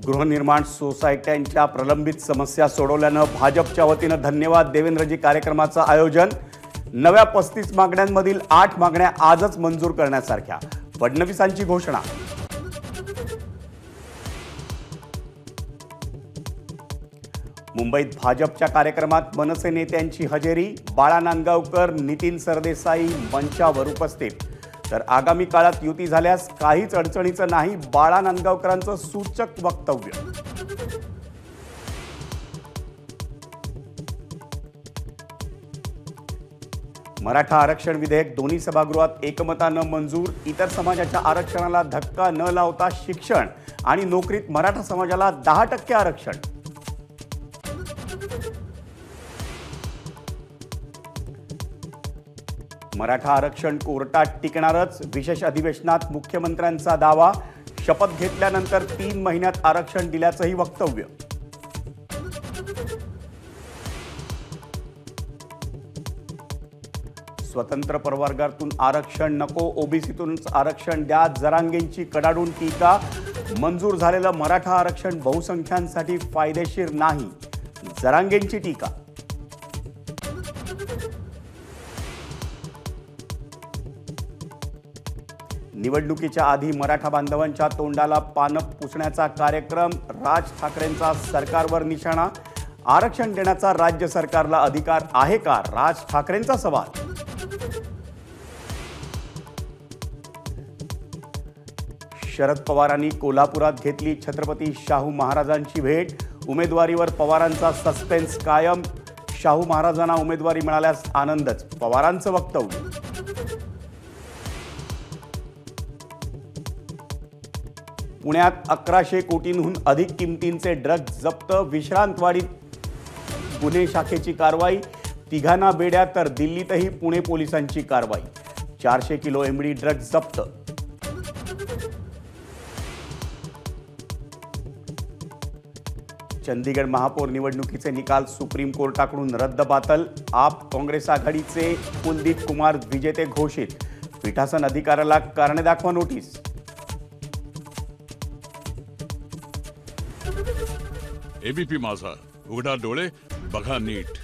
गृहनिर्माण सोसायट्यांच्या प्रलंबित समस्या सोडवल्यानं भाजपच्या वतीनं धन्यवाद देवेंद्रजी कार्यक्रमाचं आयोजन। नव्या 35 मागण्यांमधील 8 मागण्या आजच मंजूर करण्यासारख्या, फडणवीसांची घोषणा। मुंबईत भाजपच्या कार्यक्रमात मनसे नेत्यांची हजेरी, बाळा नांदगावकर, नितीन सरदेसाई मंचावर उपस्थित। तर आगामी काळात युती झाल्यास काहीच अडचणीचं नाही, बाळा नांदगावकरांचं सूचक वक्तव्य। मराठा आरक्षण विधेयक दोन्ही सभागृहात एकमतानं मंजूर। इतर समाजाच्या आरक्षणाला धक्का न लावता शिक्षण आणि नोकरीत मराठा समाजाला 10% आरक्षण। मराठा आरक्षण कोर्टात टिकणारच, विशेष अधिवेशनात मुख्यमंत्र्यांचा दावा। शपथ घेतल्यानंतर 3 महिन्यात आरक्षण दिल्याचंही वक्तव्य। स्वतंत्र प्रवर्गातून आरक्षण नको, ओबीसीतूनच आरक्षण द्या, जरांगेंची कडाडून टीका। मंजूर झालेलं मराठा आरक्षण बहुसंख्यांसाठी फायदेशीर नाही, जरांगेंची टीका। निवडणुकीच्या आधी मराठा बांधवांच्या तोंडाला पानं पुसण्याचा कार्यक्रम, राज ठाकरेंचा सरकारवर निशाणा। आरक्षण देण्याचा राज्य सरकारला अधिकार आहे का, राज ठाकरेंचा सवाल। शरद पवारांनी कोल्हापुरात घेतली छत्रपती शाहू महाराजांची भेट, उमेदवारीवर पवारांचा सस्पेन्स कायम। शाहू महाराजांना उमेदवारी मिळाल्यास आनंदच, पवारांचं वक्तव्य। पुण्यात 1100 कोटींहून अधिक किमतींचे ड्रग्ज जप्त, विश्रांतवाडीत गुन्हे शाखेची कारवाई। तिघांना बेड्या, तर दिल्लीतही पुणे पोलिसांची कारवाई। 400 किलो एमडी ड्रग्ज जप्त। चंदीगड महापौर निवडणुकीचे निकाल सुप्रीम कोर्टाकडून रद्दबातल। आप काँग्रेस आघाडीचे कुलदीप कुमार विजेते घोषित, पीठासन अधिकाऱ्याला कारणे दाखवा नोटीस। एबीपी माझा, उघडा डोळे बघा नीट।